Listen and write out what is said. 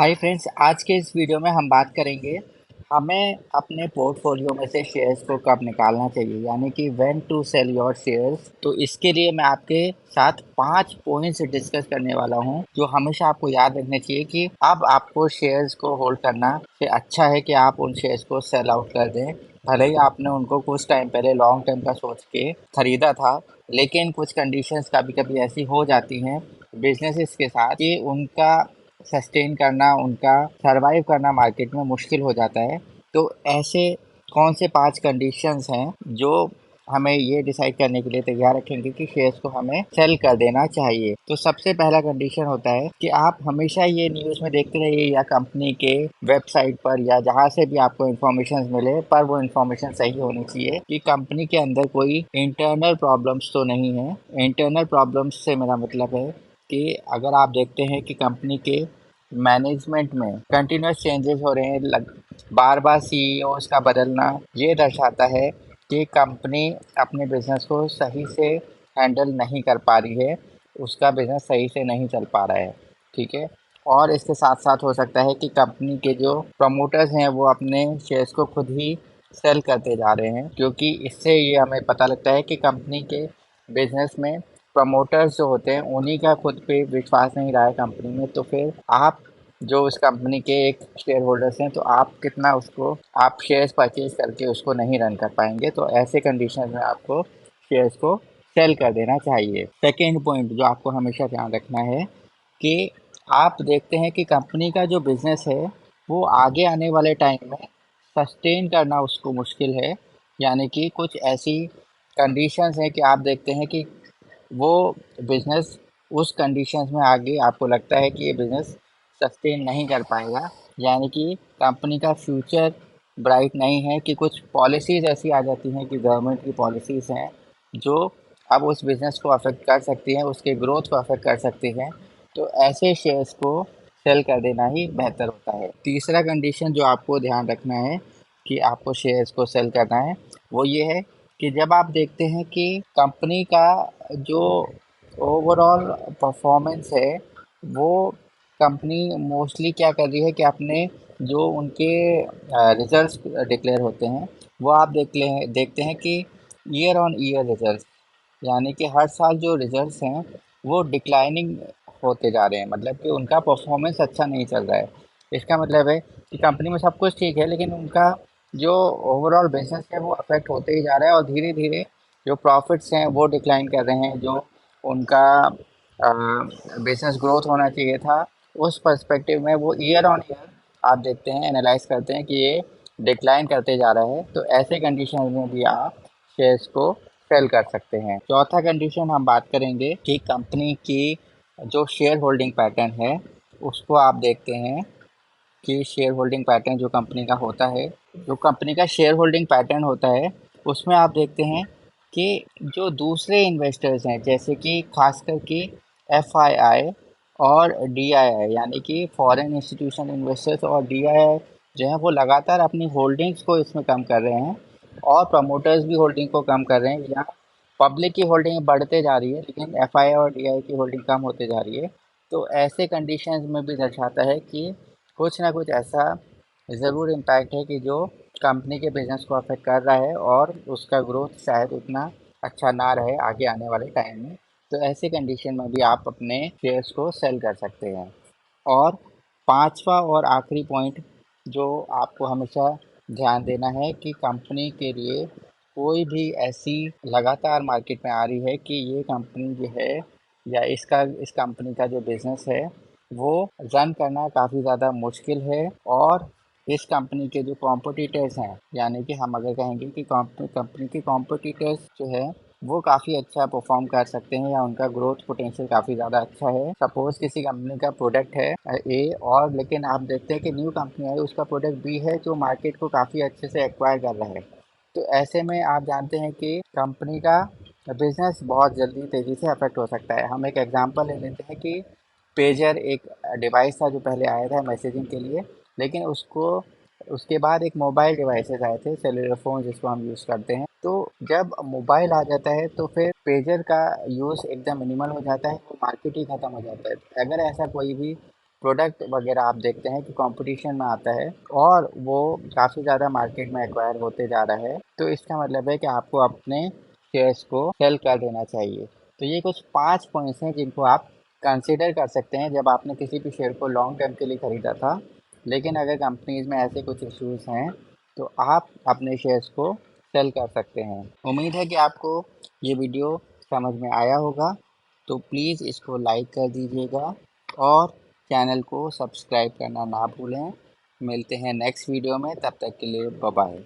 Hi friends, आज के इस वीडियो में हम बात करेंगे हमें अपने पोर्टफोलियो में से शेयर्स को कब निकालना चाहिए, यानी कि when to sell your shares. तो इसके लिए मैं आपके साथ 5 पॉइंट्स डिस्कस करने वाला हूं जो हमेशा आपको याद रखने चाहिए कि अब आपको शेयर्स को होल्ड करना से अच्छा है कि आप उन शेयर्स को सेल आउट कर दें। भले ही आपने उनको कुछ टाइम पहले लॉन्ग टर्म का सोच के खरीदा था, लेकिन कुछ कंडीशंस कभी कभी ऐसी हो जाती हैं बिजनेसेस के साथ कि उनका सस्टेन करना, उनका सर्वाइव करना मार्केट में मुश्किल हो जाता है। तो ऐसे कौन से 5 कंडीशंस हैं जो हमें ये डिसाइड करने के लिए तैयार रखेंगे कि शेयर्स को हमें सेल कर देना चाहिए। तो सबसे पहला कंडीशन होता है कि आप हमेशा ये न्यूज़ में देखते रहिए या कंपनी के वेबसाइट पर या जहाँ से भी आपको इन्फॉर्मेशन मिले, पर वो इन्फॉर्मेशन सही होनी चाहिए कि कंपनी के अंदर कोई इंटरनल प्रॉब्लम्स तो नहीं है। इंटरनल प्रॉब्लम्स से मेरा मतलब है कि अगर आप देखते हैं कि कंपनी के मैनेजमेंट में कंटिन्यूस चेंजेस हो रहे हैं, बार बार सीईओज का बदलना, ये दर्शाता है कि कंपनी अपने बिजनेस को सही से हैंडल नहीं कर पा रही है, उसका बिजनेस सही से नहीं चल पा रहा है। ठीक है। और इसके साथ साथ हो सकता है कि कंपनी के जो प्रमोटर्स हैं वो अपने शेयर्स को खुद ही सेल करते जा रहे हैं, क्योंकि इससे ये हमें पता लगता है कि कंपनी के बिजनेस में प्रमोटर्स जो होते हैं उन्हीं का खुद पे विश्वास नहीं रहा है कंपनी में। तो फिर आप जो उस कंपनी के एक शेयर होल्डर्स हैं, तो आप कितना उसको आप शेयर्स परचेज करके उसको नहीं रन कर पाएंगे। तो ऐसे कंडीशन में आपको शेयर्स को सेल कर देना चाहिए। सेकेंड पॉइंट जो आपको हमेशा ध्यान रखना है कि आप देखते हैं कि कंपनी का जो बिजनेस है वो आगे आने वाले टाइम में सस्टेन करना उसको मुश्किल है। यानी कि कुछ ऐसी कंडीशंस हैं कि आप देखते हैं कि वो बिज़नेस उस कंडीशंस में आगे आपको लगता है कि ये बिज़नेस सस्टेन नहीं कर पाएगा, यानी कि कंपनी का फ्यूचर ब्राइट नहीं है। कि कुछ पॉलिसीज़ ऐसी आ जाती हैं कि गवर्नमेंट की पॉलिसीज़ हैं जो अब उस बिज़नेस को अफेक्ट कर सकती हैं, उसके ग्रोथ को अफेक्ट कर सकती हैं। तो ऐसे शेयर्स को सेल कर देना ही बेहतर होता है। तीसरा कंडीशन जो आपको ध्यान रखना है कि आपको शेयर्स को सेल करना है, वो ये है कि जब आप देखते हैं कि कंपनी का जो ओवरऑल परफॉर्मेंस है, वो कंपनी मोस्टली क्या कर रही है कि अपने जो उनके रिजल्ट्स डिक्लेयर होते हैं वो आप देखते हैं कि ईयर ऑन ईयर रिजल्ट्स, यानी कि हर साल जो रिजल्ट्स हैं वो डिक्लाइनिंग होते जा रहे हैं, मतलब कि उनका परफॉर्मेंस अच्छा नहीं चल रहा है। इसका मतलब है कि कंपनी में सब कुछ ठीक है, लेकिन उनका जो ओवरऑल बिजनेस है वो अफेक्ट होते ही जा रहा है और धीरे धीरे जो प्रॉफिट्स हैं वो डिक्लाइन कर रहे हैं। जो उनका बिजनेस ग्रोथ होना चाहिए था, उस पर्सपेक्टिव में वो ईयर ऑन ईयर आप देखते हैं, एनालाइज करते हैं कि ये डिक्लाइन करते जा रहा है। तो ऐसे कंडीशन में भी आप शेयर्स को सेल कर सकते हैं। चौथा कंडीशन हम बात करेंगे कि कंपनी की जो शेयर होल्डिंग पैटर्न है उसको आप देखते हैं कि शेयर होल्डिंग पैटर्न जो कंपनी का होता है, जो कंपनी का शेयर होल्डिंग पैटर्न होता है उसमें आप देखते हैं कि जो दूसरे इन्वेस्टर्स हैं, जैसे कि खासकर कि एफआईआई और डीआईआई, यानी कि फॉरेन इंस्टीट्यूशन इन्वेस्टर्स और डीआईआई जो है वो लगातार अपनी होल्डिंग्स को इसमें कम कर रहे हैं और प्रमोटर्स भी होल्डिंग को कम कर रहे हैं। या पब्लिक की होल्डिंग बढ़ते जा रही है लेकिन एफआईआई और डीआई की होल्डिंग कम होते जा रही है। तो ऐसे कंडीशंस में भी दर्शाता है कि कुछ ना कुछ ऐसा ज़रूर इम्पैक्ट है कि जो कंपनी के बिज़नेस को अफेक्ट कर रहा है और उसका ग्रोथ शायद उतना अच्छा ना रहे आगे आने वाले टाइम में। तो ऐसे कंडीशन में भी आप अपने शेयर्स को सेल कर सकते हैं। और पांचवा और आखिरी पॉइंट जो आपको हमेशा ध्यान देना है कि कंपनी के लिए कोई भी ऐसी लगातार मार्केट में आ रही है कि ये कंपनी जो है या इस कंपनी का जो बिज़नेस है वो रन करना काफ़ी ज़्यादा मुश्किल है। और इस कंपनी के जो कॉम्पिटिटर्स हैं, यानी कि हम अगर कहेंगे कि कंपनी के कॉम्पिटिटर्स जो है वो काफ़ी अच्छा परफॉर्म कर सकते हैं या उनका ग्रोथ पोटेंशियल काफ़ी ज़्यादा अच्छा है। सपोज़ किसी कंपनी का प्रोडक्ट है ए, और लेकिन आप देखते हैं कि न्यू कंपनी आई, उसका प्रोडक्ट बी है जो मार्केट को काफ़ी अच्छे से एक्वायर कर रहा है। तो ऐसे में आप जानते हैं कि कंपनी का बिजनेस बहुत जल्दी तेज़ी से अफेक्ट हो सकता है। हम एक एग्जांपल ले लेते हैं कि पेजर एक डिवाइस था जो पहले आया था मैसेजिंग के लिए, लेकिन उसको उसके बाद एक मोबाइल डिवाइसेस आए थे, सेलुलर फ़ोन जिसको हम यूज़ करते हैं। तो जब मोबाइल आ जाता है तो फिर पेजर का यूज़ एकदम मिनिमल हो जाता है, वो मार्केट ही ख़त्म हो जाता है। अगर ऐसा कोई भी प्रोडक्ट वगैरह आप देखते हैं कि कंपटीशन में आता है और वो काफ़ी ज़्यादा मार्केट में एक्वायर होते जा रहा है, तो इसका मतलब है कि आपको अपने शेयर्स को सेल कर देना चाहिए। तो ये कुछ 5 पॉइंट्स हैं जिनको आप कंसीडर कर सकते हैं जब आपने किसी भी शेयर को लॉन्ग टर्म के लिए ख़रीदा था। लेकिन अगर कंपनीज़ में ऐसे कुछ इश्यूज़ हैं तो आप अपने शेयर्स को सेल कर सकते हैं। उम्मीद है कि आपको ये वीडियो समझ में आया होगा, तो प्लीज़ इसको लाइक कर दीजिएगा और चैनल को सब्सक्राइब करना ना भूलें। मिलते हैं नेक्स्ट वीडियो में, तब तक के लिए बाय बाय।